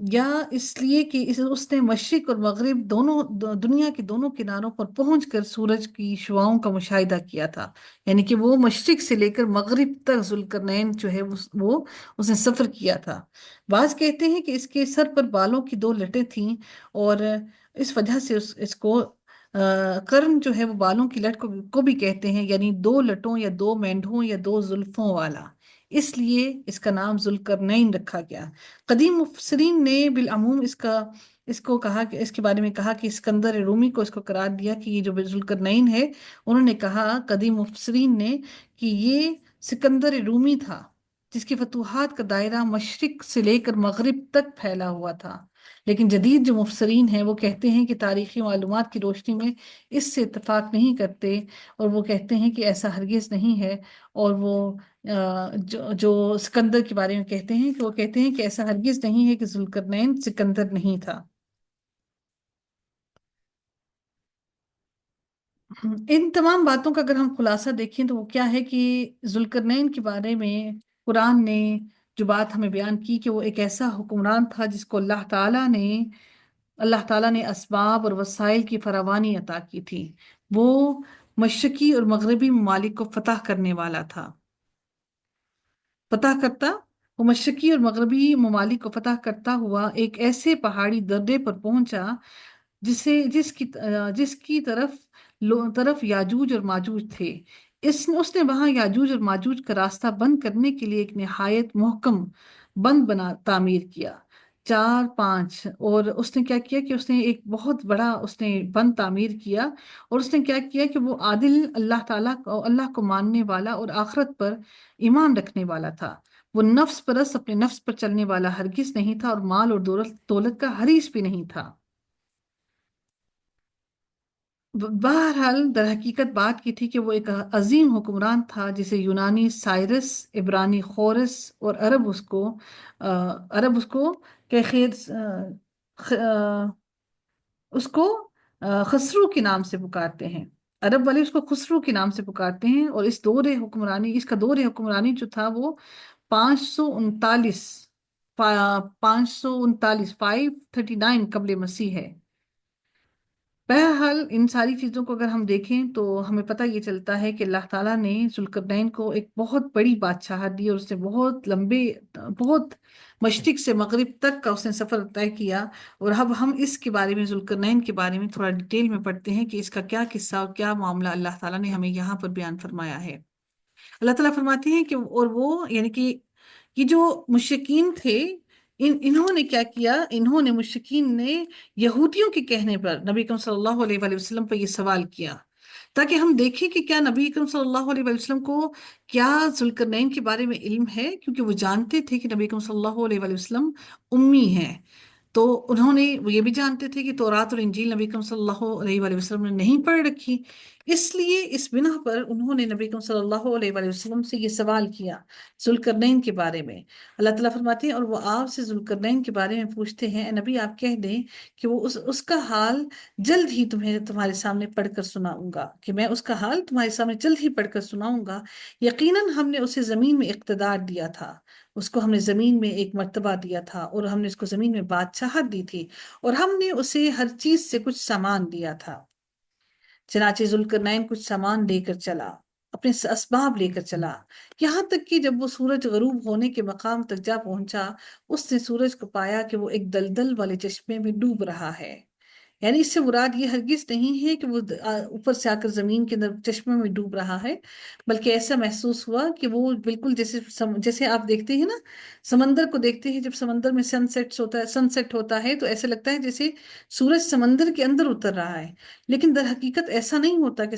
یا اس لیے کہ اس نے مشرق اور مغرب دونوں دنیا کے دونوں کناروں پر پہنچ کر سورج کی شعاؤں کا مشاہدہ کیا تھا؟ یعنی کہ وہ مشرق سے لے کر مغرب تک ذوالقرنین جو ہے وہ اس نے سفر کیا تھا۔ بعض کہتے ہیں کہ اس کے سر پر بالوں کی دو لٹیں تھیں، اور اس وجہ سے اس کو کرن جو ہے وہ بالوں کی لٹ کو بھی کہتے ہیں، یعنی دو لٹوں یا دو مینڈھوں یا دو زلفوں والا، اس لیے اس کا نام ذوالقرنین رکھا گیا۔ قدیم مفسرین نے بالعموم اس کو کہا کہ اس کے بارے میں کہا کہ اسکندر رومی کو اس کو قرار دیا کہ یہ جو ذوالقرنین ہے، انہوں نے کہا قدیم مفسرین نے کہ یہ سکندر رومی تھا، جس کی فتوحات کا دائرہ مشرق سے لے کر مغرب تک پھیلا ہوا تھا۔ لیکن جدید جو مفسرین ہیں وہ کہتے ہیں کہ تاریخی معلومات کی روشنی میں اس سے اتفاق نہیں کرتے، اور وہ کہتے ہیں کہ ایسا ہرگز نہیں ہے، اور وہ جو سکندر کے بارے میں کہتے ہیں کہ وہ کہتے ہیں کہ ایسا ہرگز نہیں ہے کہ ذوالقرنین سکندر نہیں تھا۔ ان تمام باتوں کا اگر ہم خلاصہ دیکھیں تو وہ کیا ہے کہ ذوالقرنین کے بارے میں قرآن نے جو بات ہمیں بیان کی کہ وہ ایک ایسا حکمران تھا جس کو اللہ تعالیٰ نے اسباب اور وسائل کی فراوانی عطا کی تھی۔ وہ مشرقی اور مغربی ممالک کو فتح کرنے والا تھا، فتح کرتا وہ مشرقی اور مغربی ممالک کو فتح کرتا ہوا ایک ایسے پہاڑی درے پر پہنچا جس کی طرف یاجوج اور ماجوج تھے۔ اس نے وہاں یاجوج اور ماجوج کا راستہ بند کرنے کے لیے ایک نہایت محکم بند تعمیر کیا، چار پانچ، اور اس نے کیا کیا کہ اس نے ایک بہت بڑا اس نے بند تعمیر کیا، اور اس نے کیا کیا کہ وہ عادل اللہ کو ماننے والا اور آخرت پر ایمان رکھنے والا تھا۔ وہ نفس پرست اپنے نفس پر چلنے والا ہرگز نہیں تھا، اور مال اور دولت کا حریص بھی نہیں تھا۔ بہرحال در حقیقت بات یہ تھی کہ وہ ایک عظیم حکمران تھا جسے یونانی سائرس، عبرانی خورس، اور عرب اس کو کہ خیر اس کو خسرو کے نام سے پکارتے ہیں۔ عرب والے اس کو خسرو کے نام سے پکارتے ہیں، اور اس کا دور حکمرانی جو تھا وہ 539 539 539 قبل مسیح ہے۔ بہرحال ان ساری چیزوں کو اگر ہم دیکھیں تو ہمیں پتہ یہ چلتا ہے کہ اللہ تعالیٰ نے ذوالقرنین کو ایک بہت بڑی بادشاہت دی، اور اس نے بہت مشرق سے مغرب تک کا اس نے سفر طے کیا۔ اور اب ہم اس کے بارے میں ذوالقرنین کے بارے میں تھوڑا ڈیٹیل میں پڑھتے ہیں کہ اس کا کیا قصہ اور کیا معاملہ اللہ تعالیٰ نے ہمیں یہاں پر بیان فرمایا ہے۔ اللہ تعالیٰ فرماتے ہیں کہ اور وہ یعنی کہ یہ جو مشرکین تھے، انہوں نے کیا کیا، مشرکین نے یہودیوں کے کہنے پر نبی اکرم صلی اللہ علیہ وآلہ وسلم پر یہ سوال کیا، تاکہ ہم دیکھیں کہ کیا نبی اکرم صلی اللہ علیہ وآلہ وسلم کو کیا ذوالقرنین کے بارے میں علم ہے، کیونکہ وہ جانتے تھے کہ نبی اکرم صلی اللہ علیہ وآلہ وسلم امی ہیں۔ تو انہوں نے وہ یہ بھی جانتے تھے کہ تورات اور انجیل نبی اکرم صلی اللہ علیہ وآلہ وسلم نے نہیں پڑھ رکھی، اس لیے اس بنا پر انہوں نے نبی اکرم صلی اللہ علیہ وآلہ وسلم سے یہ سوال کیا ذوالقرنین کے بارے میں۔ اللہ تعالیٰ فرماتے ہیں اور وہ آپ سے ذوالقرنین کے بارے میں پوچھتے ہیں، اے نبی آپ کہہ دیں کہ وہ اس کا حال جلد ہی تمہارے سامنے پڑھ کر سناؤں گا، کہ میں اس کا حال تمہارے سامنے جلد ہی پڑھ کر سناؤں گا۔ یقیناً ہم نے اسے زمین میں اقتدار دیا تھا، اس کو ہم نے زمین میں ایک مرتبہ دیا تھا، اور ہم نے اس کو زمین میں بادشاہت دی تھی، اور ہم نے اسے ہر چیز سے کچھ سامان دیا تھا۔ چنانچہ ذوالقرنین کچھ سامان لے کر چلا، اپنے اسباب لے کر چلا، یہاں تک کہ جب وہ سورج غروب ہونے کے مقام تک جا پہنچا، اس نے سورج کو پایا کہ وہ ایک دلدل والے چشمے میں ڈوب رہا ہے۔ یعنی اس سے مراد یہ ہرگز نہیں ہے کہ وہ اوپر سے آ کر زمین کے اندر چشمے میں ڈوب رہا ہے، بلکہ ایسا محسوس ہوا کہ وہ بالکل جیسے آپ دیکھتے ہیں نا، سمندر کو دیکھتے ہیں، جب سمندر میں سن سیٹ ہوتا ہے تو ایسا لگتا ہے جیسے سورج سمندر کے اندر اتر رہا ہے، لیکن در حقیقت ایسا نہیں ہوتا کہ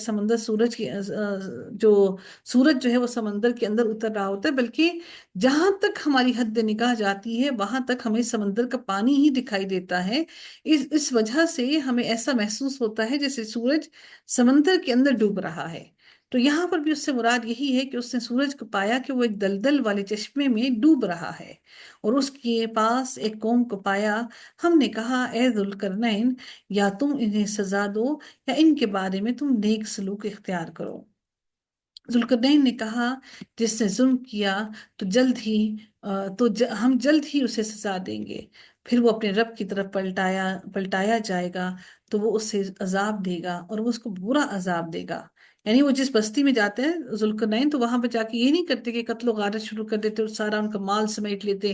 جو سورج جو ہے وہ سمندر کے اندر اتر رہا ہوتا ہے، بلکہ جہاں تک ہماری حد نگاہ جاتی ہے وہاں تک ہمیں سمندر کا پانی ہی دکھائی دیتا ہے۔ اس وجہ سے ہمیں ایسا محسوس ہوتا ہے جیسے سورج سمندر کے اندر ڈوب رہا ہے۔ تو یہاں پر بھی اس سے مراد یہی ہے کہ اس نے سورج کو پایا کہ وہ ایک دلدل والے چشمے میں ڈوب رہا ہے، اور اس کے پاس ایک قوم کو پایا۔ ہم نے کہا اے ذوالقرنین، یا تم انہیں سزا دو یا ان کے بارے میں تم نیک سلوک اختیار کرو۔ ذوالقرنین نے کہا جس نے ظلم کیا تو ہم جلد ہی اسے سزا دیں گے، پھر وہ اپنے رب کی طرف پلٹایا جائے گا، تو وہ اسے عذاب دے گا اور وہ اس کو برا عذاب دے گا۔ یعنی وہ جس بستی میں جاتے ہیں ذوالقرنین، تو وہاں پہ جا کے یہ نہیں کرتے کہ قتل و غارت شروع کر دیتے اور سارا ان کا مال سمیٹ لیتے،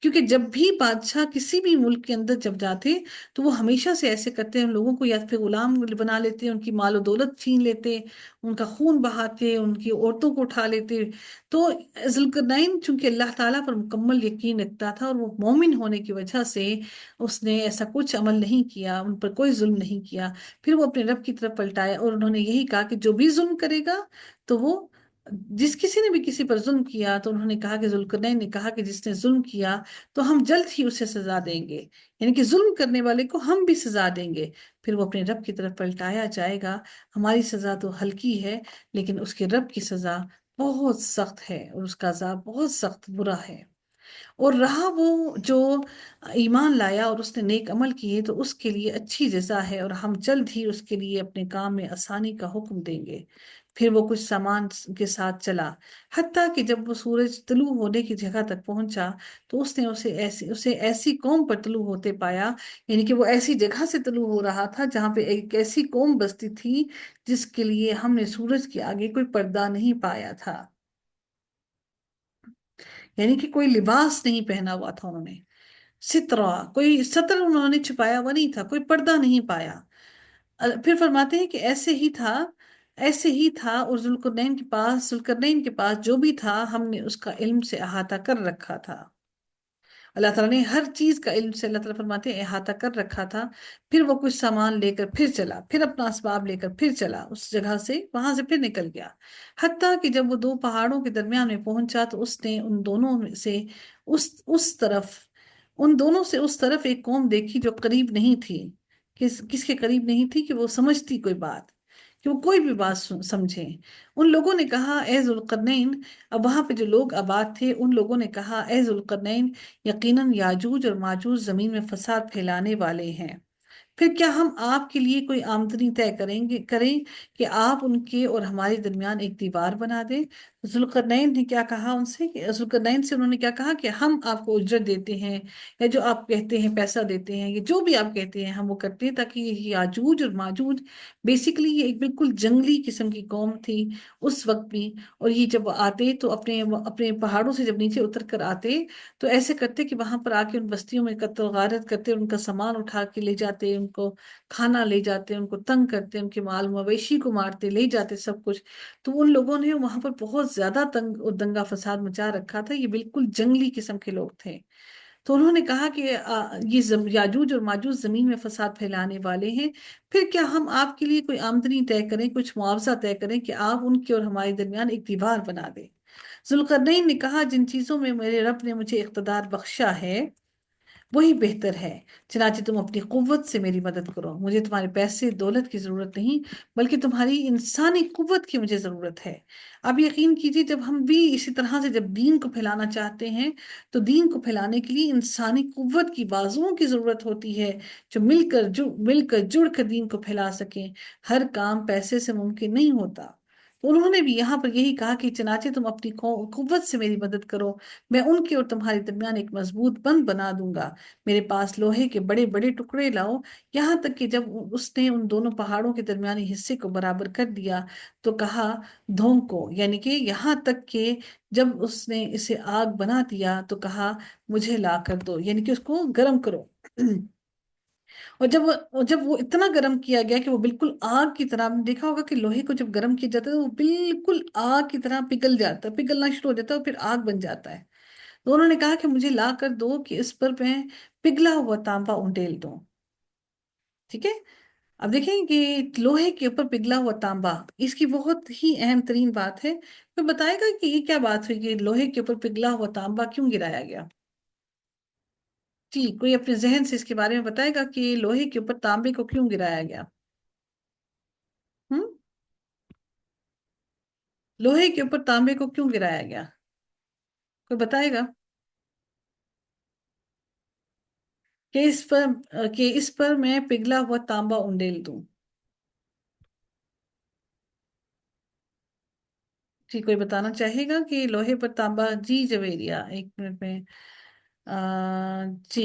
کیونکہ جب بھی بادشاہ کسی بھی ملک کے اندر جب جاتے تو وہ ہمیشہ سے ایسے کرتے ہیں، ان لوگوں کو یا پھر غلام بنا لیتے، ان کی مال و دولت چھین لیتے، ان کا خون بہاتے، ان کی عورتوں کو اٹھا لیتے۔ تو ذوالقرنین چونکہ اللہ تعالیٰ پر مکمل یقین رکھتا تھا، اور وہ مومن ہونے کی وجہ سے اس نے ایسا کچھ عمل نہیں کیا، ان پر کوئی ظلم نہیں کیا۔ پھر وہ اپنے رب کی طرف پلٹایا اور انہوں نے یہی کہا کہ جو بھی ظلم کرے گا تو وہ، جس کسی نے بھی کسی پر ظلم کیا تو انہوں نے کہا کہ ذوالقرنین نے کہا کہ جس نے ظلم کیا تو ہم جلد ہی اسے سزا دیں گے، یعنی کہ ظلم کرنے والے کو ہم بھی سزا دیں گے۔ پھر وہ اپنے رب کی طرف پلٹایا جائے گا۔ ہماری سزا تو ہلکی ہے، لیکن اس کے رب کی سزا بہت سخت ہے، اور اس کا عذاب بہت سخت برا ہے۔ اور رہا وہ جو ایمان لایا اور اس نے نیک عمل کیے، تو اس کے لیے اچھی جزا ہے، اور ہم جلد ہی اس کے لیے اپنے کام میں آسانی کا حکم دیں گے۔ پھر وہ کچھ سامان کے ساتھ چلا، حتیٰ کہ جب وہ سورج طلوع ہونے کی جگہ تک پہنچا تو اس نے اسے ایسی قوم پر طلوع ہوتے پایا، یعنی کہ وہ ایسی جگہ سے طلوع ہو رہا تھا جہاں پہ ایک ایسی قوم بستی تھی جس کے لیے ہم نے سورج کے آگے کوئی پردہ نہیں پایا تھا، یعنی کہ کوئی لباس نہیں پہنا ہوا تھا انہوں نے، سترا کوئی سطر انہوں نے چھپایا ہوا نہیں تھا، کوئی پردہ نہیں پایا۔ پھر فرماتے ہیں کہ ایسے ہی تھا اور ذوالقرنین کے پاس جو بھی تھا ہم نے اس کا علم سے احاطہ کر رکھا تھا۔ اللہ تعالیٰ نے ہر چیز کا علم سے، اللہ تعالیٰ فرماتے ہیں، احاطہ کر رکھا تھا۔ پھر وہ کچھ سامان لے کر پھر چلا، پھر اپنا اسباب لے کر پھر چلا اس جگہ سے، وہاں سے پھر نکل گیا، حتیٰ کہ جب وہ دو پہاڑوں کے درمیان میں پہنچا تو اس نے ان دونوں میں سے اس طرف ان دونوں سے اس طرف ایک قوم دیکھی جو قریب نہیں تھی۔ کس کے قریب نہیں تھی؟ کہ وہ سمجھتی کوئی بات، کہ وہ کوئی بھی بات سمجھے۔ ان لوگوں نے کہا اے ذوالقرنین، اب وہاں پہ جو لوگ آباد تھے ان لوگوں نے کہا اے ذوالقرنین، یقیناً یاجوج اور ماجوج زمین میں فساد پھیلانے والے ہیں، پھر کیا ہم آپ کے لیے کوئی آمدنی طے کریں کہ آپ ان کے اور ہمارے درمیان ایک دیوار بنا دیں؟ ذوالقرنین نے کیا کہا ان سے، ذوالقرنین سے انہوں نے کیا کہا کہ ہم آپ کو اجرت دیتے ہیں، یا جو آپ کہتے ہیں پیسہ دیتے ہیں، یا جو بھی آپ کہتے ہیں ہم وہ کرتے ہیں، تاکہ یہ یاجوج اور ماجوج بیسیکلی یہ ایک بالکل جنگلی قسم کی قوم تھی اس وقت بھی، اور یہ جب آتے تو اپنے اپنے پہاڑوں سے جب نیچے اتر کر آتے تو ایسے کرتے کہ وہاں پر آ کے ان بستیوں میں قتل و غارت کرتے، ان کا سامان اٹھا کے لے جاتے، ان کو کھانا لے جاتے، ان کو تنگ کرتے، ان کے مال مویشی کو مارتے لے جاتے سب کچھ۔ تو ان لوگوں نے وہاں پر بہت زیادہ تنگ اور دنگا فساد مچا رکھا تھا، یہ بالکل جنگلی قسم کے لوگ تھے۔ تو انہوں نے کہا کہ یہ یاجوج اور ماجوج زمین میں فساد پھیلانے والے ہیں، پھر کیا ہم آپ کے لیے کوئی آمدنی طے کریں، کچھ معاوضہ طے کریں کہ آپ ان کے اور ہمارے درمیان ایک دیوار بنا دیں؟ ذوالقرنین نے کہا جن چیزوں میں میرے رب نے مجھے اقتدار بخشا ہے وہی بہتر ہے، چنانچہ تم اپنی قوت سے میری مدد کرو، مجھے تمہارے پیسے دولت کی ضرورت نہیں، بلکہ تمہاری انسانی قوت کی مجھے ضرورت ہے۔ اب یقین کیجیے جب ہم بھی اسی طرح سے جب دین کو پھیلانا چاہتے ہیں تو دین کو پھیلانے کے لیے انسانی قوت کی بازوؤں کی ضرورت ہوتی ہے، جو مل کر جڑ کر دین کو پھیلا سکیں۔ ہر کام پیسے سے ممکن نہیں ہوتا۔ تو انہوں نے بھی یہاں پر یہی کہا کہ چنانچہ تم اپنی قوت سے میری مدد کرو، میں ان کے اور تمہارے درمیان ایک مضبوط بند بنا دوں گا، میرے پاس لوہے کے بڑے بڑے ٹکڑے لاؤ۔ یہاں تک کہ جب اس نے ان دونوں پہاڑوں کے درمیانی حصے کو برابر کر دیا تو کہا دھونک کو، یعنی کہ یہاں تک کہ جب اس نے اسے آگ بنا دیا تو کہا مجھے لا کر دو، یعنی کہ اس کو گرم کرو۔ اور جب وہ اتنا گرم کیا گیا کہ وہ بالکل آگ کی طرح، آپ نے دیکھا ہوگا کہ لوہے کو جب گرم کیا جاتا ہے تو وہ بالکل آگ کی طرح پگھل جاتا ہے، پگھلنا شروع ہو جاتا ہے اور پھر آگ بن جاتا ہے۔ تو انہوں نے کہا کہ مجھے لا کر دو کہ اس پر میں پگھلا ہوا تانبا انڈیل دوں۔ ٹھیک ہے، اب دیکھیں کہ لوہے کے اوپر پگھلا ہوا تانبا، اس کی بہت ہی اہم ترین بات ہے۔ کوئی بتائے گا کہ یہ کیا بات ہوئی کہ لوہے کے اوپر پگھلا ہوا تانبا کیوں گرایا گیا؟ جی، کوئی اپنے ذہن سے اس کے بارے میں بتائے گا کہ لوہے کے اوپر تانبے کو کیوں گرایا گیا؟ ہم لوہے کے اوپر تانبے کو کیوں گرایا گیا؟ کوئی بتائے گا؟ کہ اس پر میں پگھلا ہوا تانبا انڈیل دوں۔ جی، کوئی بتانا چاہے گا کہ لوہے پر تانبا؟ جی جویریہ، ایک منٹ میں جی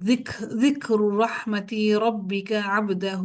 ذكر رحمة ربك عبده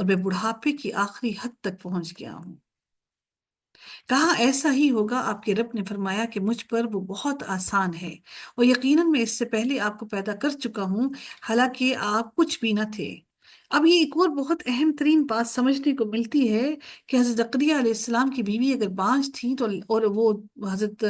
اور میں بڑھاپے کی آخری حد تک پہنچ گیا ہوں۔ کہا ایسا ہی ہوگا، آپ کے رب نے فرمایا کہ مجھ پر وہ بہت آسان ہے، اور یقیناً میں اس سے پہلے آپ کو پیدا کر چکا ہوں، حالانکہ آپ کچھ بھی نہ تھے۔ اب یہ ایک اور بہت اہم ترین بات سمجھنے کو ملتی ہے کہ حضرت زکریا علیہ السلام کی بیوی اگر بانجھ تھی تو، اور وہ حضرت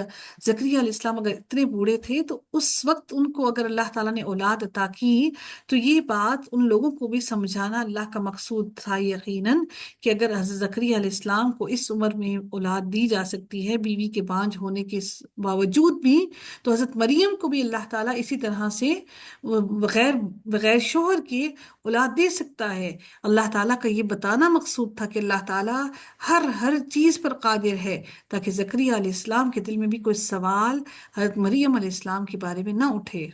زکریا علیہ السلام اگر اتنے بوڑھے تھے تو اس وقت ان کو اگر اللہ تعالیٰ نے اولاد عطا کی تو یہ بات ان لوگوں کو بھی سمجھانا اللہ کا مقصود تھا یقیناً، کہ اگر حضرت زکریا علیہ السلام کو اس عمر میں اولاد دی جا سکتی ہے بیوی کے بانجھ ہونے کے باوجود بھی، تو حضرت مریم کو بھی اللہ تعالیٰ اسی طرح سے بغیر بغیر شوہر کے اولاد دے سکتا ہے۔ اللہ تعالیٰ کا یہ بتانا مقصود تھا کہ اللہ تعالیٰ ہر چیز پر قادر ہے، تاکہ زکریا علیہ السلام کے دل میں بھی کوئی سوال حضرت مریم علیہ السلام کے بارے میں نہ اٹھے۔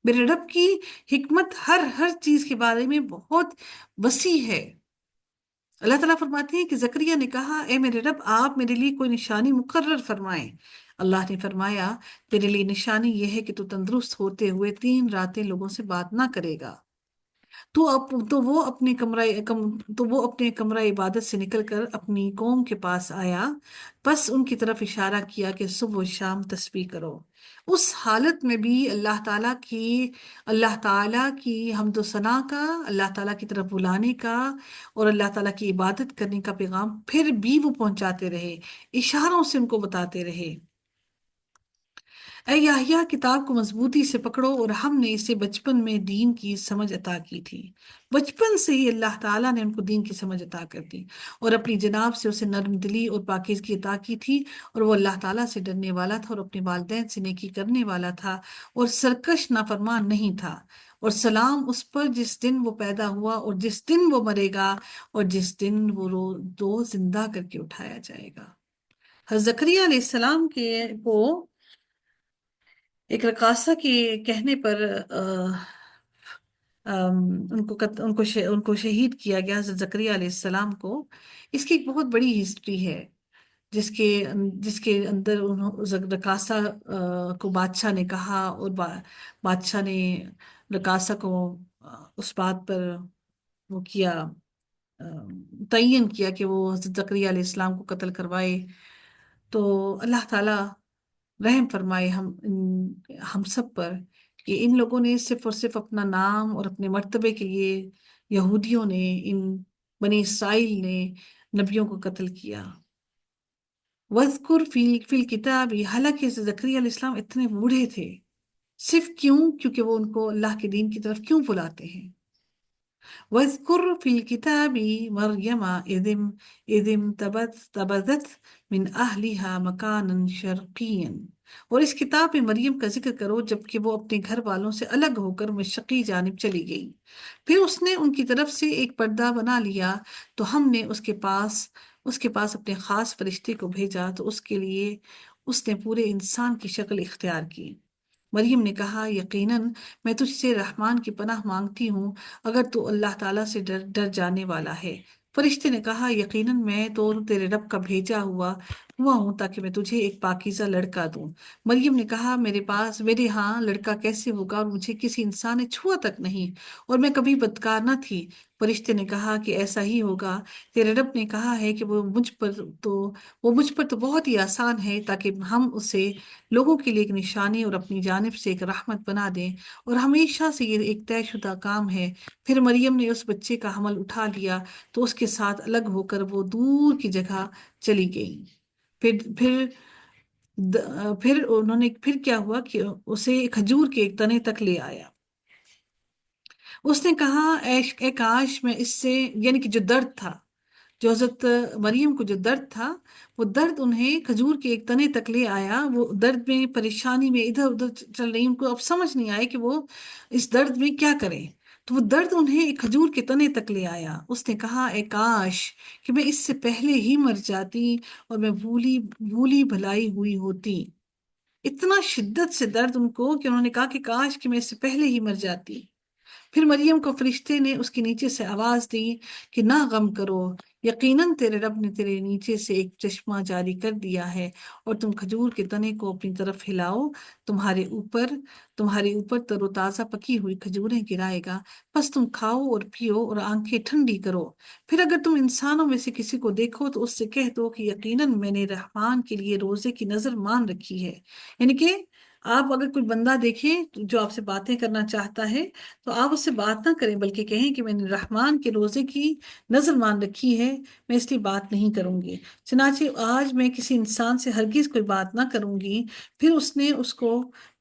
میرے رب کی حکمت ہر چیز کے بارے میں بہت وسیع ہے۔ اللہ تعالیٰ فرماتے ہیں کہ زکریا نے کہا اے میرے رب، آپ میرے لیے کوئی نشانی مقرر فرمائیں۔ اللہ نے فرمایا تیرے لیے نشانی یہ ہے کہ تو تندرست ہوتے ہوئے 3 راتیں لوگوں سے بات نہ کرے گا۔ تو وہ اپنے کمرہ عبادت سے نکل کر اپنی قوم کے پاس آیا، بس ان کی طرف اشارہ کیا کہ صبح و شام تسبیح کرو۔ اس حالت میں بھی اللہ تعالیٰ کی حمد و ثنا کا، اللہ تعالیٰ کی طرف بلانے کا اور اللہ تعالیٰ کی عبادت کرنے کا پیغام پھر بھی وہ پہنچاتے رہے، اشاروں سے ان کو بتاتے رہے۔ اے یحییٰ، کتاب کو مضبوطی سے پکڑو، اور ہم نے اسے بچپن میں دین کی سمجھ عطا کی تھی۔ بچپن سے ہی اللہ تعالیٰ نے ان کو دین کی سمجھ عطا کر دی اور اپنی جناب سے اسے نرم دلی اور پاکیزگی عطا کی تھی، اور وہ اللہ تعالیٰ سے ڈرنے والا تھا اور اپنے والدین سے نیکی کرنے والا تھا اور سرکش نافرمان نہیں تھا۔ اور سلام اس پر جس دن وہ پیدا ہوا اور جس دن وہ مرے گا اور جس دن وہ دو زندہ کر کے اٹھایا جائے گا۔ حضرت زکریا علیہ السلام کو ایک رقاصہ کے کہنے پر ان کو شہید کیا گیا، حضرت زکریا علیہ السلام کو۔ اس کی ایک بہت بڑی ہسٹری ہے، جس کے اندر رقاصہ کو بادشاہ نے کہا، اور بادشاہ نے رقاصہ کو اس بات پر وہ کیا، تعین کیا کہ وہ حضرت زکریا علیہ السلام کو قتل کروائے۔ تو اللہ تعالیٰ رحم فرمائے ہم سب پر، کہ ان لوگوں نے صرف اور صرف اپنا نام اور اپنے مرتبے کے لیے، یہودیوں نے، ان بنی اسرائیل نے نبیوں کو قتل کیا۔ وَاذْكُرْ فِي الْكِتَابِ، حالانکہ زکریا علیہ السلام اتنے بوڑھے تھے، صرف کیونکہ وہ ان کو اللہ کے دین کی طرف کیوں بلاتے ہیں۔ وَاذْكُرْ فِي الْكِتَابِ مَرْيَمَ إِذِ انتبذت من أهلها مكانا شرقيا، اور اس کتاب میں مریم کا ذکر کرو جبکہ وہ اپنے گھر والوں سے الگ ہو کر مشرقی جانب چلی گئی۔ پھر اس نے ان کی طرف سے ایک پردہ بنا لیا، تو ہم نے اس کے پاس اپنے خاص فرشتے کو بھیجا، تو اس کے لیے اس نے پورے انسان کی شکل اختیار کی۔ مریم نے کہا یقیناً میں تجھ سے رحمان کی پناہ مانگتی ہوں، اگر تو اللہ تعالیٰ سے ڈر جانے والا ہے۔ فرشتے نے کہا یقیناً میں تو تیرے رب کا بھیجا ہوا ہوں تاکہ میں تجھے ایک پاکیزہ لڑکا دوں۔ مریم نے کہا میرے ہاں لڑکا کیسے ہوگا، اور مجھے کسی انسان نے چھوا تک نہیں، اور میں کبھی بدکار نہ تھی۔ فرشتے نے کہا کہ ایسا ہی ہوگا، تیرے رب نے کہا ہے کہ وہ مجھ پر تو بہت ہی آسان ہے، تاکہ ہم اسے لوگوں کے لیے ایک نشانی اور اپنی جانب سے ایک رحمت بنا دیں، اور ہمیشہ سے یہ ایک طے شدہ کام ہے۔ پھر مریم نے اس بچے کا حمل اٹھا لیا، تو اس کے ساتھ الگ ہو کر وہ دور کی جگہ چلی گئی۔ پھر کیا ہوا کہ اسے کھجور کے ایک تنے تک لے آیا۔ اس نے کہا اے کاش میں اس سے، یعنی کہ جو درد تھا، جو حضرت مریم کو جو درد تھا، وہ درد انہیں کھجور کے ایک تنے تک لے آیا۔ وہ درد میں، پریشانی میں ادھر ادھر چل رہی، ان کو اب سمجھ نہیں آئے کہ وہ اس درد میں کیا کریں، تو وہ درد انہیں ایک کھجور کے تنے تک لے آیا۔ اس نے کہا اے کاش کہ میں اس سے پہلے ہی مر جاتی اور میں بھولی بھلائی ہوئی ہوتی۔ اتنا شدت سے درد ان کو کہ انہوں نے کہا کہ کاش کہ میں اس سے پہلے ہی مر جاتی۔ پھر مریم کو فرشتے نے اس کے نیچے سے آواز دی کہ نہ غم کرو، یقیناً تیرے رب نے تیرے نیچے سے ایک چشمہ جاری کر دیا ہے، اور تم کھجور کے تنے کو اپنی طرف ہلاؤ، تمہارے اوپر تمہارے اوپر تر و تازہ پکی ہوئی کھجوریں گرائے گا، بس تم کھاؤ اور پیو اور آنکھیں ٹھنڈی کرو۔ پھر اگر تم انسانوں میں سے کسی کو دیکھو تو اس سے کہہ دو کہ یقیناً میں نے رحمان کے لیے روزے کی نظر مان رکھی ہے۔ یعنی کہ آپ اگر کوئی بندہ دیکھیں جو آپ سے باتیں کرنا چاہتا ہے تو آپ اس سے بات نہ کریں، بلکہ کہیں کہ میں نے رحمان کے روزے کی نظر مان رکھی ہے، میں اس لیے بات نہیں کروں گی۔ چنانچہ آج میں کسی انسان سے ہرگز کوئی بات نہ کروں گی۔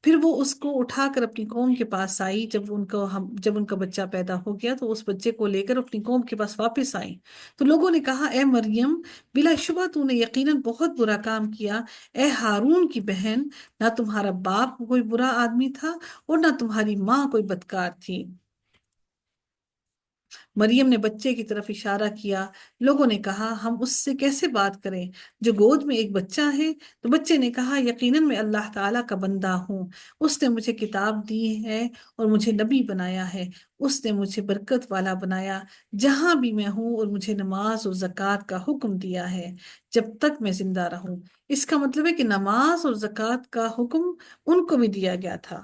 پھر وہ اس کو اٹھا کر اپنی قوم کے پاس آئی۔ جب ان کا بچہ پیدا ہو گیا تو اس بچے کو لے کر اپنی قوم کے پاس واپس آئی۔ تو لوگوں نے کہا اے مریم، بلا شبہ تو نے یقیناً بہت برا کام کیا۔ اے ہارون کی بہن، نہ تمہارا باپ کوئی برا آدمی تھا اور نہ تمہاری ماں کوئی بدکار تھی۔ مریم نے بچے کی طرف اشارہ کیا۔ لوگوں نے کہا ہم اس سے کیسے بات کریں جو گود میں ایک بچہ ہے؟ تو بچے نے کہا یقیناً میں اللہ تعالیٰ کا بندہ ہوں، اس نے مجھے کتاب دی ہے اور مجھے نبی بنایا ہے، اس نے مجھے برکت والا بنایا جہاں بھی میں ہوں، اور مجھے نماز اور زکوٰۃ کا حکم دیا ہے جب تک میں زندہ رہوں۔ اس کا مطلب ہے کہ نماز اور زکوٰۃ کا حکم ان کو بھی دیا گیا تھا،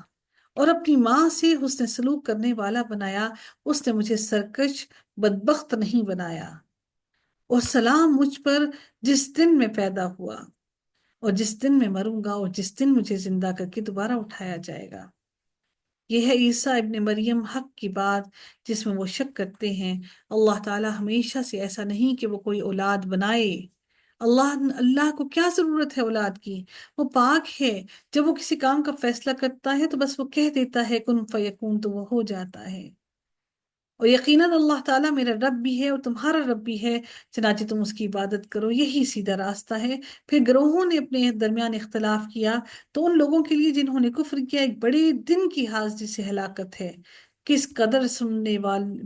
اور اپنی ماں سے حسن سلوک کرنے والا بنایا، اس نے مجھے سرکش بدبخت نہیں بنایا۔ اور سلام مجھ پر جس دن میں پیدا ہوا اور جس دن میں مروں گا اور جس دن مجھے زندہ کر کے دوبارہ اٹھایا جائے گا۔ یہ ہے عیسیٰ ابن مریم حق کی بات جس میں وہ شک کرتے ہیں۔ اللہ تعالیٰ ہمیشہ سے ایسا نہیں کہ وہ کوئی اولاد بنائے۔ اللہ کو کیا ضرورت ہے اولاد کی؟ وہ پاک ہے۔ جب وہ کسی کام کا فیصلہ کرتا ہے تو بس وہ کہہ دیتا ہے کن فیکون، تو وہ ہو جاتا ہے۔ اور یقیناً اللہ تعالیٰ میرا رب بھی ہے اور تمہارا رب بھی ہے، چنانچہ تم اس کی عبادت کرو، یہی سیدھا راستہ ہے۔ پھر گروہوں نے اپنے درمیان اختلاف کیا، تو ان لوگوں کے لیے جنہوں نے کفر کیا ایک بڑے دن کی حاضری سے ہلاکت ہے۔ کس قدر سننے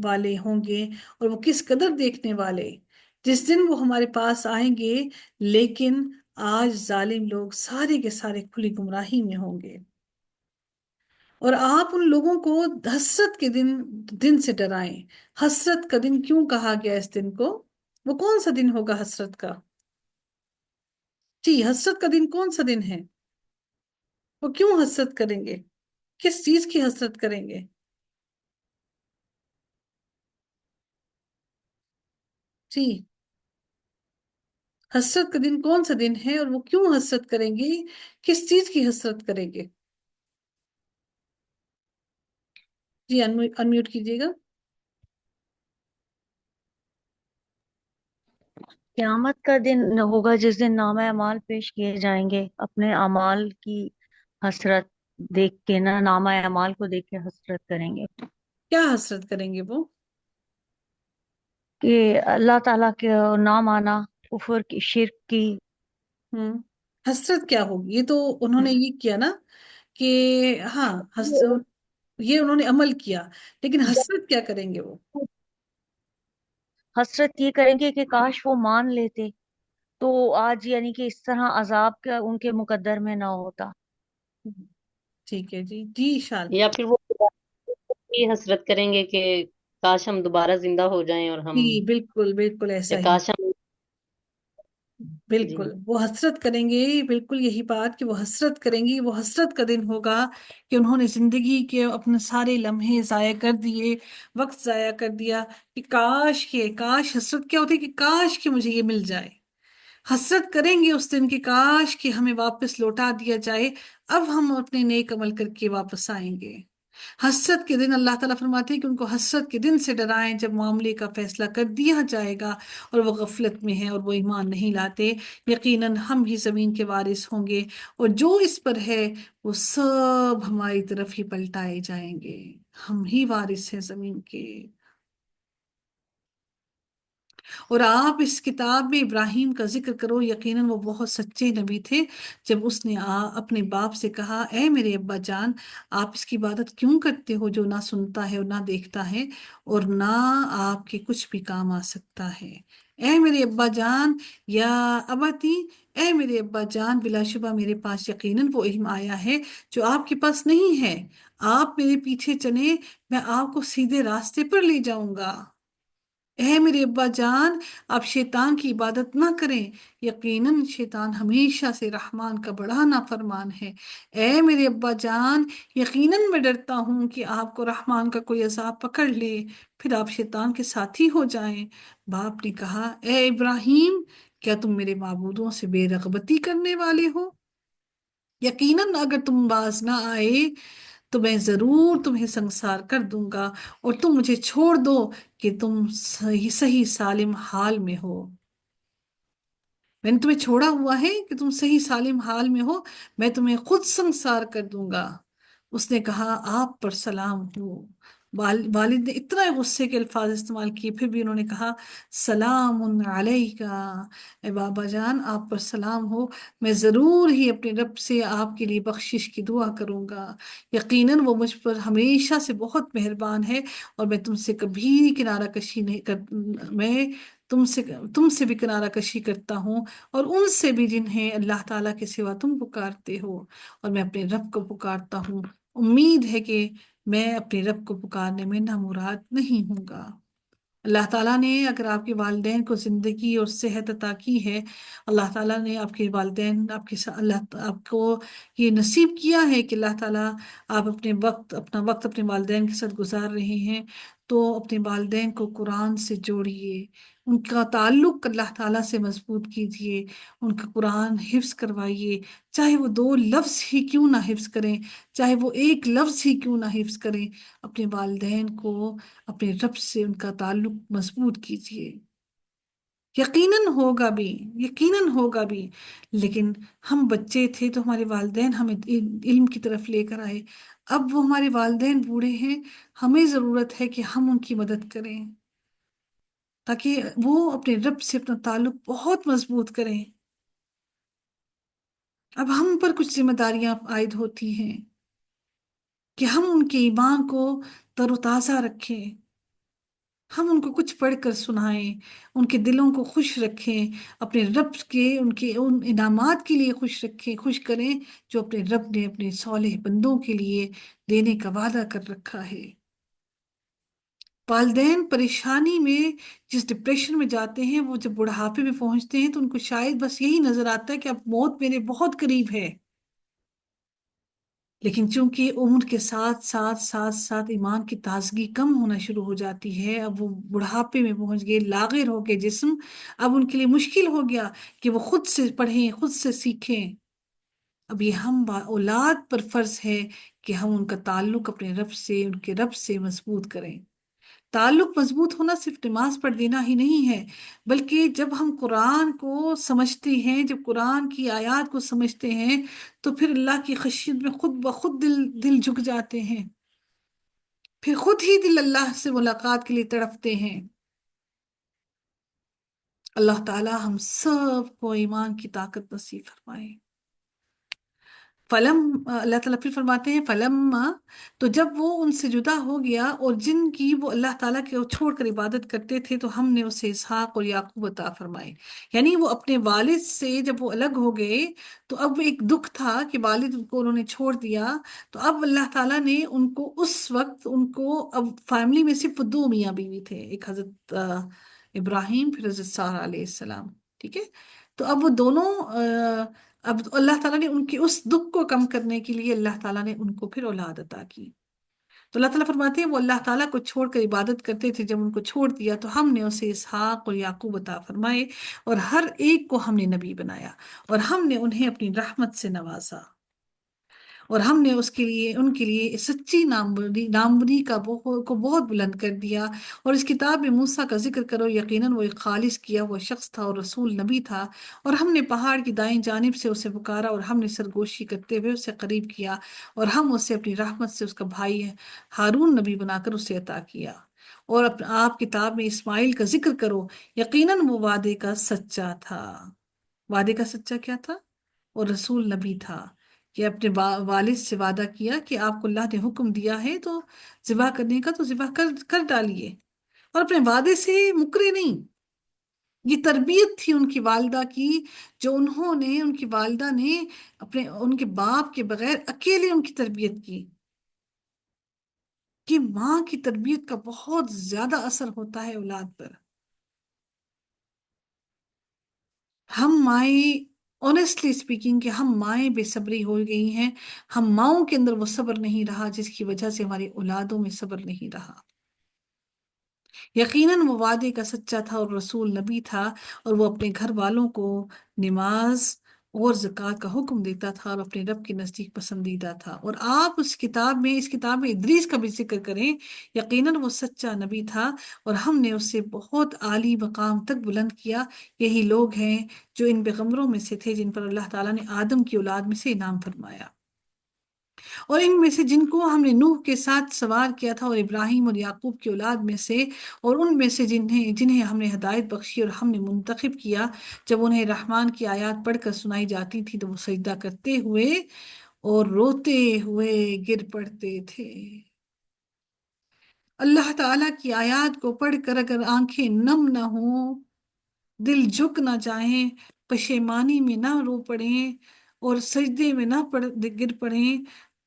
والے ہوں گے اور وہ کس قدر دیکھنے والے، جس دن وہ ہمارے پاس آئیں گے، لیکن آج ظالم لوگ سارے کے سارے کھلی گمراہی میں ہوں گے۔ اور آپ ان لوگوں کو حسرت کے دن سے ڈرائیں۔ حسرت کا دن کیوں کہا گیا اس دن کو؟ وہ کون سا دن ہوگا حسرت کا؟ جی، حسرت کا دن کون سا دن ہے؟ وہ کیوں حسرت کریں گے؟ کس چیز کی حسرت کریں گے؟ جی، حسرت کا دن کون سا دن ہے اور وہ کیوں حسرت کریں گے؟ کس چیز کی حسرت کریں گے؟ جی، انمیوٹ کیجیے گا۔ قیامت کا دن ہوگا جس دن نامہ اعمال پیش کیے جائیں گے، اپنے اعمال کی حسرت دیکھ کے نا، نامہ اعمال کو دیکھ کے حسرت کریں گے کیا حسرت کریں گے وہ؟ کہ اللہ تعالیٰ کے نہ مانا، کفر کی، شرک کی۔ حسرت کیا ہوگی؟ یہ تو انہوں نے یہ کیا نا کہ ہاں، یہ انہوں نے عمل کیا، لیکن حسرت کیا کریں گے وہ؟ حسرت یہ کریں گے کہ کاش وہ مان لیتے تو آج یعنی کہ اس طرح عذاب کا ان کے مقدر میں نہ ہوتا۔ ٹھیک ہے جی، جی شال۔ یا پھر وہ یہ حسرت کریں گے کہ کاش ہم دوبارہ زندہ ہو جائیں اور ہم، جی بالکل بالکل یا ایسا ہی، کاش ہم، جی بالکل وہ حسرت کریں گے، بالکل یہی بات کہ وہ حسرت کریں گی۔ وہ حسرت کا دن ہوگا کہ انہوں نے زندگی کے اپنے سارے لمحے ضائع کر دیے، وقت ضائع کر دیا، کہ کاش حسرت کیا ہوتی کہ کاش کہ مجھے یہ مل جائے۔ حسرت کریں گے اس دن کہ کاش کہ ہمیں واپس لوٹا دیا جائے، اب ہم اپنے نیک عمل کر کے واپس آئیں گے۔ حسرت کے دن اللہ تعالیٰ فرماتے ہیں کہ ان کو حسرت کے دن سے ڈرائیں جب معاملے کا فیصلہ کر دیا جائے گا اور وہ غفلت میں ہیں اور وہ ایمان نہیں لاتے۔ یقیناً ہم ہی زمین کے وارث ہوں گے، اور جو اس پر ہے وہ سب ہماری طرف ہی پلٹائے جائیں گے۔ ہم ہی وارث ہیں زمین کے۔ اور آپ اس کتاب میں ابراہیم کا ذکر کرو، یقیناً وہ بہت سچے نبی تھے۔ جب اس نے اپنے باپ سے کہا اے میرے ابا جان، آپ اس کی عبادت کیوں کرتے ہو جو نہ سنتا ہے اور نہ دیکھتا ہے اور نہ آپ کے کچھ بھی کام آ سکتا ہے؟ اے میرے ابا جان، یا ابتی، اے میرے ابا جان، بلا شبہ میرے پاس یقیناً وہ علم آیا ہے جو آپ کے پاس نہیں ہے، آپ میرے پیچھے چلیں، میں آپ کو سیدھے راستے پر لے جاؤں گا۔ اے میرے ابا جان، آپ شیطان کی عبادت نہ کریں، یقیناً شیطان ہمیشہ سے رحمان کا بڑا نافرمان ہے۔ اے میرے ابا جان، یقیناً میں ڈرتا ہوں کہ آپ کو رحمان کا کوئی عذاب پکڑ لے، پھر آپ شیطان کے ساتھی ہو جائیں۔ باپ نے کہا، اے ابراہیم، کیا تم میرے معبودوں سے بے رغبتی کرنے والے ہو؟ یقیناً اگر تم باز نہ آئے تو میں ضرور تمہیں سنسار کر دوں گا، اور تم مجھے چھوڑ دو کہ تم صحیح صحیح سالم حال میں ہو۔ میں نے تمہیں چھوڑا ہوا ہے کہ تم صحیح سالم حال میں ہو، میں تمہیں خود سنسار کر دوں گا۔ اس نے کہا، آپ پر سلام ہو۔ والد نے اتنا غصے کے الفاظ استعمال کیے، پھر بھی انہوں نے کہا، سلام علیکہ، اے بابا جان آپ پر سلام ہو، میں ضرور ہی اپنے رب سے آپ کے لیے بخشش کی دعا کروں گا، یقیناً وہ مجھ پر ہمیشہ سے بہت مہربان ہے، اور میں تم سے کبھی کنارہ کشی نہیں میں تم سے بھی کنارہ کشی کرتا ہوں، اور ان سے بھی جنہیں اللہ تعالیٰ کے سوا تم پکارتے ہو، اور میں اپنے رب کو پکارتا ہوں، امید ہے کہ میں اپنے رب کو پکارنے میں نامراد نہیں ہوں گا۔ اللہ تعالیٰ نے اگر آپ کے والدین کو زندگی اور صحت عطا کی ہے، اللہ تعالیٰ نے آپ کے والدین آپ کو یہ نصیب کیا ہے کہ اللہ تعالیٰ آپ اپنا وقت اپنے والدین کے ساتھ گزار رہے ہیں، تو اپنے والدین کو قرآن سے جوڑیے، ان کا تعلق اللہ تعالیٰ سے مضبوط کیجیے، ان کا قرآن حفظ کروائیے، چاہے وہ 2 لفظ ہی کیوں نہ حفظ کریں، چاہے وہ 1 لفظ ہی کیوں نہ حفظ کریں، اپنے والدین کو اپنے رب سے ان کا تعلق مضبوط کیجیے۔ یقیناً ہوگا بھی، لیکن ہم بچے تھے تو ہمارے والدین ہمیں علم کی طرف لے کر آئے، اب وہ ہمارے والدین بوڑھے ہیں، ہمیں ضرورت ہے کہ ہم ان کی مدد کریں تاکہ وہ اپنے رب سے اپنا تعلق بہت مضبوط کریں۔ اب ہم پر کچھ ذمہ داریاں عائد ہوتی ہیں کہ ہم ان کے ایمان کو تر و تازہ رکھیں، ہم ان کو کچھ پڑھ کر سنائیں، ان کے دلوں کو خوش رکھیں، اپنے رب کے ان انعامات کے لیے خوش کریں جو اپنے رب نے اپنے صالح بندوں کے لیے دینے کا وعدہ کر رکھا ہے۔ والدین پریشانی میں جس ڈپریشن میں جاتے ہیں، وہ جب بڑھاپے میں پہنچتے ہیں تو ان کو شاید بس یہی نظر آتا ہے کہ اب موت میرے بہت قریب ہے، لیکن چونکہ عمر کے ساتھ ایمان کی تازگی کم ہونا شروع ہو جاتی ہے، اب وہ بڑھاپے میں پہنچ گئے، لاغر ہو گئے جسم، اب ان کے لیے مشکل ہو گیا کہ وہ خود سے پڑھیں، خود سے سیکھیں۔ اب یہ ہم اولاد پر فرض ہے کہ ہم ان کا تعلق اپنے رب سے، ان کے رب سے مضبوط کریں۔ تعلق مضبوط ہونا صرف نماز پڑھ دینا ہی نہیں ہے، بلکہ جب ہم قرآن کو سمجھتے ہیں، جب قرآن کی آیات کو سمجھتے ہیں، تو پھر اللہ کی خشیت میں خود بخود دل جھک جاتے ہیں، پھر خود ہی دل اللہ سے ملاقات کے لیے تڑپتے ہیں۔ اللہ تعالی ہم سب کو ایمان کی طاقت نصیب فرمائے۔ اللہ تعالیٰ پھر فرماتے ہیں، فلما، تو جب وہ ان سے جدا ہو گیا اور جن کی وہ اللہ تعالیٰ کے چھوڑ کر عبادت کرتے تھے، تو ہم نے اسے اسحاق اور یعقوب عطا فرمائے۔ یعنی وہ اپنے والد سے جب وہ الگ ہو گئے تو اب ایک دکھ تھا کہ والد کو انہوں نے چھوڑ دیا، تو اب اللہ تعالیٰ نے ان کو اس وقت اب فیملی میں صرف 2 میاں بیوی تھے، ایک حضرت ابراہیم، پھر حضرت سارہ علیہ السلام، ٹھیک ہے؟ تو اب وہ دونوں اب اللہ تعالیٰ نے ان کے اس دکھ کو کم کرنے کے لیے اللہ تعالیٰ نے ان کو پھر اولاد عطا کی۔ تو اللہ تعالیٰ فرماتے ہیں وہ اللہ تعالیٰ کو چھوڑ کر عبادت کرتے تھے، جب ان کو چھوڑ دیا تو ہم نے اسے اسحاق اور یعقوب عطا فرمائے، اور ہر ایک کو ہم نے نبی بنایا، اور ہم نے انہیں اپنی رحمت سے نوازا، اور ہم نے ان کے لیے سچی ناموری کو بہت بلند کر دیا۔ اور اس کتاب میں موسیٰ کا ذکر کرو، یقیناً وہ ایک خالص کیا ہوا شخص تھا اور رسول نبی تھا، اور ہم نے پہاڑ کی دائیں جانب سے اسے پکارا، اور ہم نے سرگوشی کرتے ہوئے اسے قریب کیا، اور ہم اسے اپنی رحمت سے اس کا بھائی ہارون نبی بنا کر اسے عطا کیا۔ اور آپ کتاب میں اسماعیل کا ذکر کرو، یقیناً وہ وعدے کا سچا تھا۔ وعدے کا سچا کیا تھا؟ اور رسول نبی تھا، کہ اپنے والد سے وعدہ کیا کہ آپ کو اللہ نے حکم دیا ہے تو ذبح کرنے کا، تو ذبح کر ڈالیے، اور اپنے وعدے سے مکرے نہیں۔ یہ تربیت تھی ان کی والدہ کی، جو ان کی والدہ نے ان کے باپ کے بغیر اکیلے ان کی تربیت کی. کہ ماں کی تربیت کا بہت زیادہ اثر ہوتا ہے اولاد پر. ہم مائیں، آنےسٹلی اسپیکنگ، کہ ہم مائیں بے صبری ہو گئی ہیں. ہم ماؤں کے اندر وہ صبر نہیں رہا جس کی وجہ سے ہماری اولادوں میں صبر نہیں رہا. یقیناً وہ وعدے کا سچا تھا اور رسول نبی تھا، اور وہ اپنے گھر والوں کو نماز اور زکوٰۃ کا حکم دیتا تھا اور اپنے رب کے نزدیک پسندیدہ تھا. اور آپ اس کتاب میں ادریس کا بھی ذکر کریں، یقیناً وہ سچا نبی تھا اور ہم نے اسے بہت عالی مقام تک بلند کیا. یہی لوگ ہیں جو ان پیغمبروں میں سے تھے جن پر اللہ تعالیٰ نے آدم کی اولاد میں سے انعام فرمایا، اور ان میں سے جن کو ہم نے نوح کے ساتھ سوار کیا تھا، اور ابراہیم اور یعقوب کی اولاد میں سے، اور ان میں سے جنہیں ہم نے ہدایت بخشی اور ہم نے منتخب کیا. جب انہیں رحمان کی آیات پڑھ کر سنائی جاتی تھی تو وہ سجدہ کرتے ہوئے اور روتے ہوئے گر پڑتے تھے. اللہ تعالیٰ کی آیات کو پڑھ کر اگر آنکھیں نم نہ ہوں، دل جھک نہ چاہیں، پشیمانی میں نہ رو پڑیں اور سجدے میں نہ گر پڑیں،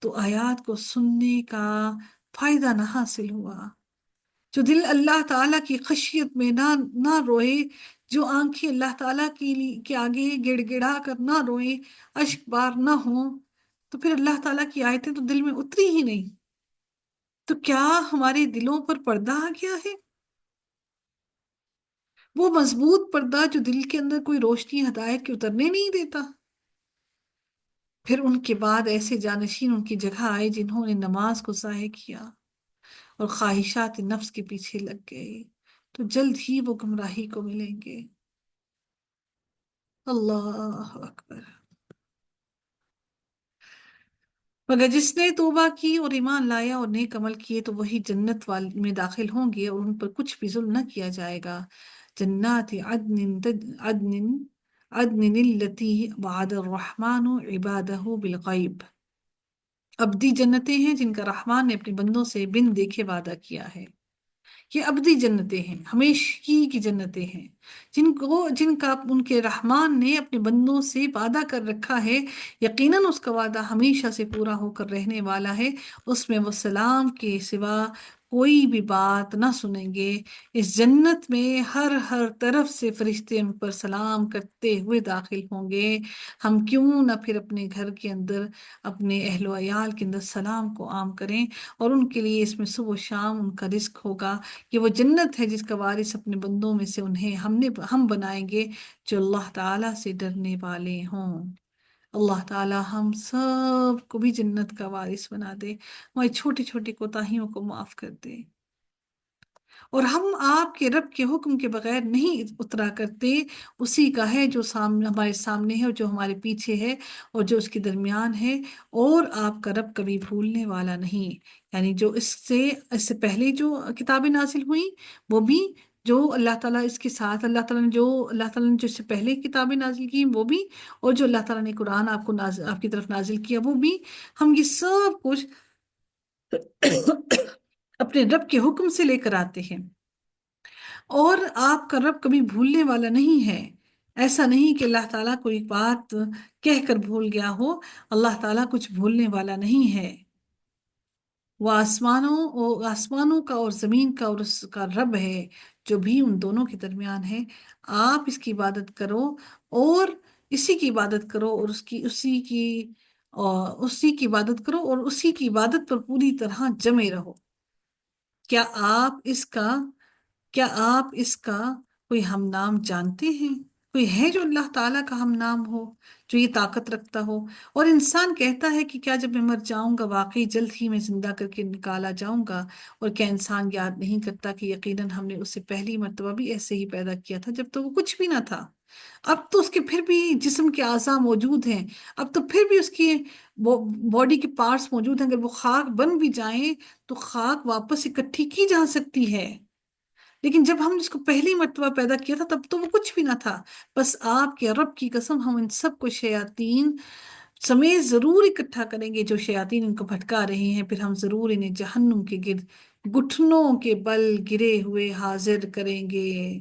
تو آیات کو سننے کا فائدہ نہ حاصل ہوا. جو دل اللہ تعالیٰ کی خشیت میں نہ روئے، جو آنکھیں اللہ تعالیٰ کے آگے گڑ گڑا کر نہ روئیں، اشک بار نہ ہوں، تو پھر اللہ تعالیٰ کی آیتیں تو دل میں اتری ہی نہیں. تو کیا ہمارے دلوں پر پردہ آ گیا ہے؟ وہ مضبوط پردہ جو دل کے اندر کوئی روشنی ہدایت کے اترنے نہیں دیتا. پھر ان کے بعد ایسے جانشین ان کی جگہ آئے جنہوں نے نماز کو ضائع کیا اور خواہشات نفس کے پیچھے لگ گئے، تو جلد ہی وہ گمراہی کو ملیں گے. اللہ اکبر. مگر جس نے توبہ کی اور ایمان لایا اور نیک عمل کیے تو وہی جنت میں داخل ہوں گے اور ان پر کچھ بھی ظلم نہ کیا جائے گا. جنات عدن التی وعد الرحمن عبادہ بالغیب. ابدی جنتیں ہیں جن کا رحمان نے اپنے بندوں سے بن دیکھے وعدہ کیا ہے. یہ ابدی جنتیں ہیں، ہمیشگی کی جنتیں ہیں، جن کا ان کے رحمان نے اپنے بندوں سے وعدہ کر رکھا ہے. یقیناً اس کا وعدہ ہمیشہ سے پورا ہو کر رہنے والا ہے. اس میں وہ سلام کے سوا کوئی بھی بات نہ سنیں گے. اس جنت میں ہر طرف سے فرشتے ان پر سلام کرتے ہوئے داخل ہوں گے. ہم کیوں نہ پھر اپنے گھر کے اندر، اپنے اہل و عیال کے اندر سلام کو عام کریں، اور ان کے لیے اس میں صبح و شام ان کا رزق ہوگا. یہ وہ جنت ہے جس کا وارث اپنے بندوں میں سے انہیں ہم بنائیں گے جو اللہ تعالیٰ سے ڈرنے والے ہوں. اللہ تعالیٰ ہم سب کو بھی جنت کا وارث بنا دے، ہماری چھوٹی چھوٹی کوتاہیوں کو معاف کر دے. اور ہم آپ کے رب کے حکم کے بغیر نہیں اترا کرتے. اسی کا ہے جو ہمارے سامنے ہے اور جو ہمارے پیچھے ہے اور جو اس کے درمیان ہے. اور آپ کا رب کبھی بھولنے والا نہیں. یعنی جو اس سے پہلے جو کتابیں نازل ہوئیں وہ بھی، جو اللہ تعالیٰ اس کے ساتھ اللہ تعالیٰ نے جو اس سے پہلے کتابیں نازل کی وہ بھی، اور جو اللہ تعالیٰ نے قرآن آپ کی طرف نازل کیا وہ بھی، ہم یہ سب کچھ اپنے رب کے حکم سے لے کر آتے ہیں. اور آپ کا رب کبھی بھولنے والا نہیں ہے. ایسا نہیں کہ اللہ تعالیٰ کوئی بات کہہ کر بھول گیا ہو. اللہ تعالیٰ کچھ بھولنے والا نہیں ہے. وہ آسمانوں کا اور زمین کا اور اس کا رب ہے جو بھی ان دونوں کے درمیان ہے. آپ اس کی عبادت کرو اور اسی کی عبادت کرو اور اسی کی عبادت کرو اور اسی کی عبادت پر پوری طرح جمے رہو. کیا آپ اس کا کوئی ہم نام جانتے ہیں؟ کوئی ہے جو اللہ تعالیٰ کا ہم نام ہو، جو یہ طاقت رکھتا ہو؟ اور انسان کہتا ہے کہ کیا جب میں مر جاؤں گا واقعی جلد ہی میں زندہ کر کے نکالا جاؤں گا؟ اور کیا انسان یاد نہیں کرتا کہ یقیناً ہم نے اسے پہلی مرتبہ بھی ایسے ہی پیدا کیا تھا جب تو وہ کچھ بھی نہ تھا. اب تو اس کے پھر بھی جسم کے اعضاء موجود ہیں، اب تو پھر بھی اس کی باڈی کے پارٹس موجود ہیں. اگر وہ خاک بن بھی جائیں تو خاک واپس اکٹھی کی جا سکتی ہے. لیکن جب ہم نے اس کو پہلی مرتبہ پیدا کیا تھا تب تو وہ کچھ بھی نہ تھا. بس آپ کے رب کی قسم ہم ان سب کو شیاطین سمیت ضرور اکٹھا کریں گے. جو شیاطین ان کو بھٹکا رہے ہیں، پھر ہم ضرور انہیں جہنم کے گرد گھٹنوں کے بل گرے ہوئے حاضر کریں گے.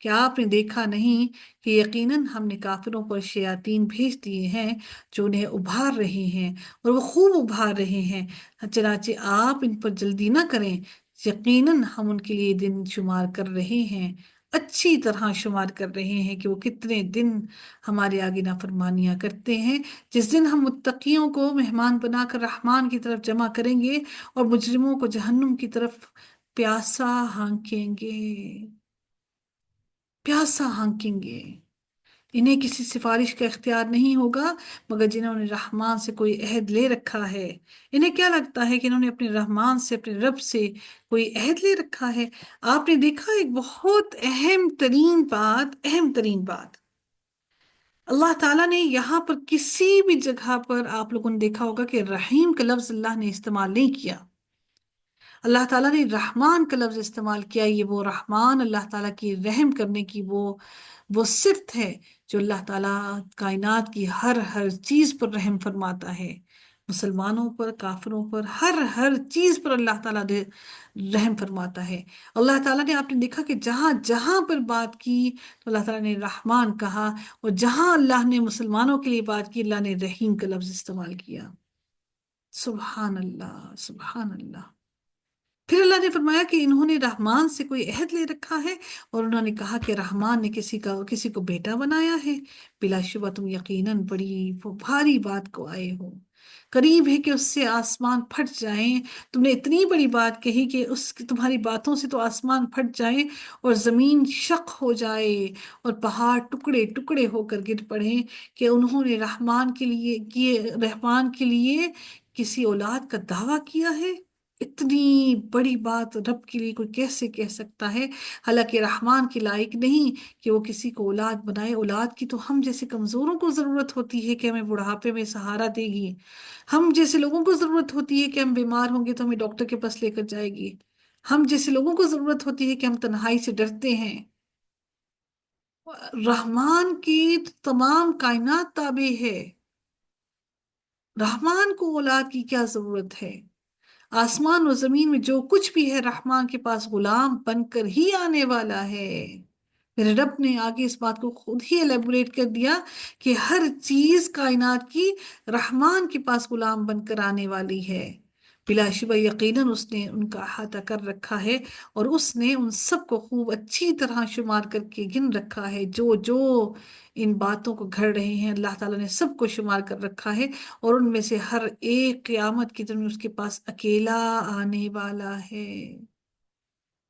کیا آپ نے دیکھا نہیں کہ یقیناً ہم نے کافروں پر شیاطین بھیج دیے ہیں جو انہیں ابھار رہے ہیں اور وہ خوب ابھار رہے ہیں، چنانچہ آپ ان پر جلدی نہ کریں، یقیناً ہم ان کے لیے دن شمار کر رہے ہیں، اچھی طرح شمار کر رہے ہیں کہ وہ کتنے دن ہمارے آگے نافرمانیاں کرتے ہیں، جس دن ہم متقیوں کو مہمان بنا کر رحمان کی طرف جمع کریں گے اور مجرموں کو جہنم کی طرف پیاسا ہانکیں گے، پیاسا ہانکیں گے۔ انہیں کسی سفارش کا اختیار نہیں ہوگا مگر جنہوں نے رحمان سے کوئی عہد لے رکھا ہے۔ انہیں کیا لگتا ہے کہ انہوں نے اپنے رحمان سے، اپنے رب سے کوئی عہد لے رکھا ہے؟ آپ نے دیکھا ایک بہت اہم ترین بات، اللہ تعالیٰ نے یہاں پر کسی بھی جگہ پر آپ لوگوں نے دیکھا ہوگا کہ رحیم کا لفظ اللہ نے استعمال نہیں کیا، اللہ تعالیٰ نے رحمان کا لفظ استعمال کیا۔ یہ وہ رحمان، اللہ تعالیٰ کی رحم کرنے کی وہ صفت ہے جو اللہ تعالیٰ کائنات کی ہر چیز پر رحم فرماتا ہے، مسلمانوں پر، کافروں پر، ہر چیز پر اللہ تعالیٰ رحم فرماتا ہے۔ اللہ تعالیٰ نے، آپ نے دیکھا کہ جہاں جہاں پر بات کی تو اللہ تعالیٰ نے رحمان کہا، اور جہاں اللہ نے مسلمانوں کے لیے بات کی اللہ نے رحیم کا لفظ استعمال کیا۔ سبحان اللہ، سبحان اللہ۔ پھر اللہ نے فرمایا کہ انہوں نے رحمان سے کوئی عہد لے رکھا ہے اور انہوں نے کہا کہ رحمان نے کسی کو بیٹا بنایا ہے، بلا شبہ تم یقیناً بڑی بھاری بات کو آئے ہو، قریب ہے کہ اس سے آسمان پھٹ جائیں، تم نے اتنی بڑی بات کہی کہ تمہاری باتوں سے تو آسمان پھٹ جائیں اور زمین شق ہو جائے اور پہاڑ ٹکڑے ٹکڑے ہو کر گر پڑیں، کہ انہوں نے رحمان کے لیے کسی اولاد کا دعویٰ کیا ہے۔ اتنی بڑی بات رب کے لیے کوئی کیسے کہہ سکتا ہے؟ حالانکہ رحمان کے لائق نہیں کہ وہ کسی کو اولاد بنائے۔ اولاد کی تو ہم جیسے کمزوروں کو ضرورت ہوتی ہے کہ ہمیں بڑھاپے میں سہارا دے گی، ہم جیسے لوگوں کو ضرورت ہوتی ہے کہ ہم بیمار ہوں گے تو ہمیں ڈاکٹر کے پاس لے کر جائے گی، ہم جیسے لوگوں کو ضرورت ہوتی ہے کہ ہم تنہائی سے ڈرتے ہیں۔ رحمان کی تمام کائنات تابع ہے، رحمان کو اولاد کی کیا ضرورت ہے؟ آسمان و زمین میں جو کچھ بھی ہے رحمان کے پاس غلام بن کر ہی آنے والا ہے۔ میرے رب نے آگے اس بات کو خود ہی ایلیبوریٹ کر دیا کہ ہر چیز کائنات کی رحمان کے پاس غلام بن کر آنے والی ہے، بلا شبہ یقیناً اس نے ان کا احاطہ کر رکھا ہے اور اس نے ان سب کو خوب اچھی طرح شمار کر کے گن رکھا ہے، جو جو ان باتوں کو گھڑ رہے ہیں اللہ تعالیٰ نے سب کو شمار کر رکھا ہے، اور ان میں سے ہر ایک قیامت کے دن اس کے پاس اکیلا آنے والا ہے۔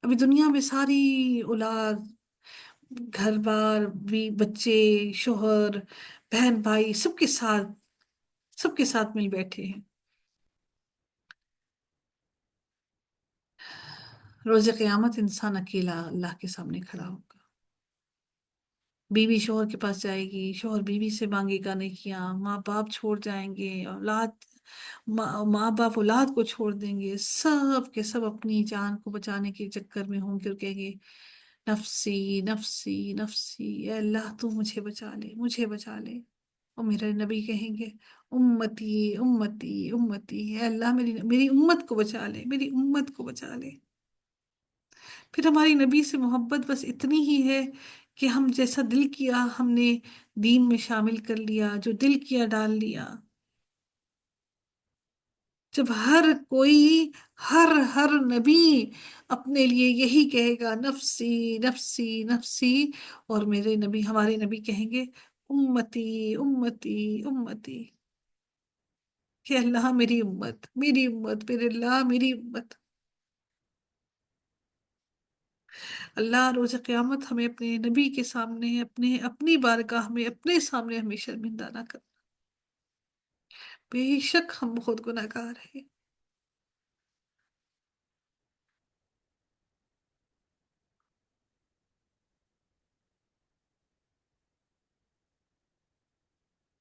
ابھی دنیا میں ساری اولاد، گھر بار بھی، بچے، شوہر، بہن بھائی، سب کے ساتھ مل بیٹھے ہیں۔ روز قیامت انسان اکیلا اللہ کے سامنے کھڑا ہوگا، بیوی شوہر کے پاس جائے گی، شوہر بیوی سے مانگے گا نیکیاں، ماں باپ چھوڑ جائیں گے، ماں باپ اولاد کو چھوڑ دیں گے، سب کے سب اپنی جان کو بچانے کے چکر میں ہوں گے اور کہیں گے نفسی نفسی نفسی، اے اللہ تو مجھے بچا لے، مجھے بچا لے۔ اور میرے نبی کہیں گے امتی امتی امتی، اے اللہ میری امت کو بچا لے، میری امت کو بچا لے۔ پھر ہماری نبی سے محبت بس اتنی ہی ہے کہ ہم جیسا دل کیا ہم نے دین میں شامل کر لیا، جو دل کیا ڈال لیا۔ جب ہر کوئی، ہر نبی اپنے لیے یہی کہے گا نفسی نفسی نفسی، اور میرے نبی، ہمارے نبی کہیں گے امتی امتی امتی، کہ اللہ میری امت، میری امت، میرے اللہ میری امت۔ اللہ روز قیامت ہمیں اپنے نبی کے سامنے، اپنی بارگاہ میں، اپنے سامنے ہمیں شرمندہ نہ کر، بے شک ہم بہت گناہگار ہیں۔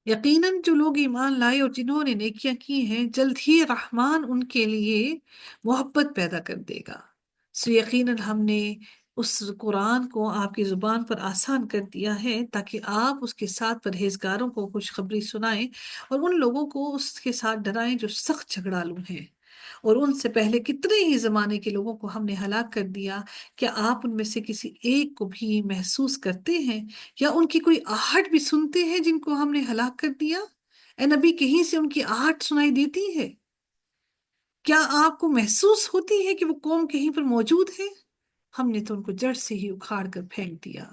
یقیناً جو لوگ ایمان لائے اور جنہوں نے نیکیاں کی ہیں، جلد ہی رحمان ان کے لیے محبت پیدا کر دے گا۔ سو یقیناً ہم نے اس قرآن کو آپ کی زبان پر آسان کر دیا ہے تاکہ آپ اس کے ساتھ پرہیزگاروں کو خوشخبری سنائیں اور ان لوگوں کو اس کے ساتھ ڈرائیں جو سخت جھگڑالو ہیں۔ اور ان سے پہلے کتنے ہی زمانے کے لوگوں کو ہم نے ہلاک کر دیا. کیا آپ ان میں سے کسی ایک کو بھی محسوس کرتے ہیں یا ان کی کوئی آہٹ بھی سنتے ہیں جن کو ہم نے ہلاک کر دیا؟ اے نبی، کہیں سے ان کی آہٹ سنائی دیتی ہے؟ کیا آپ کو محسوس ہوتی ہے کہ وہ قوم کہیں پر موجود ہے؟ ہم نے تو ان کو جڑ سے ہی اکھاڑ کر پھینک دیا.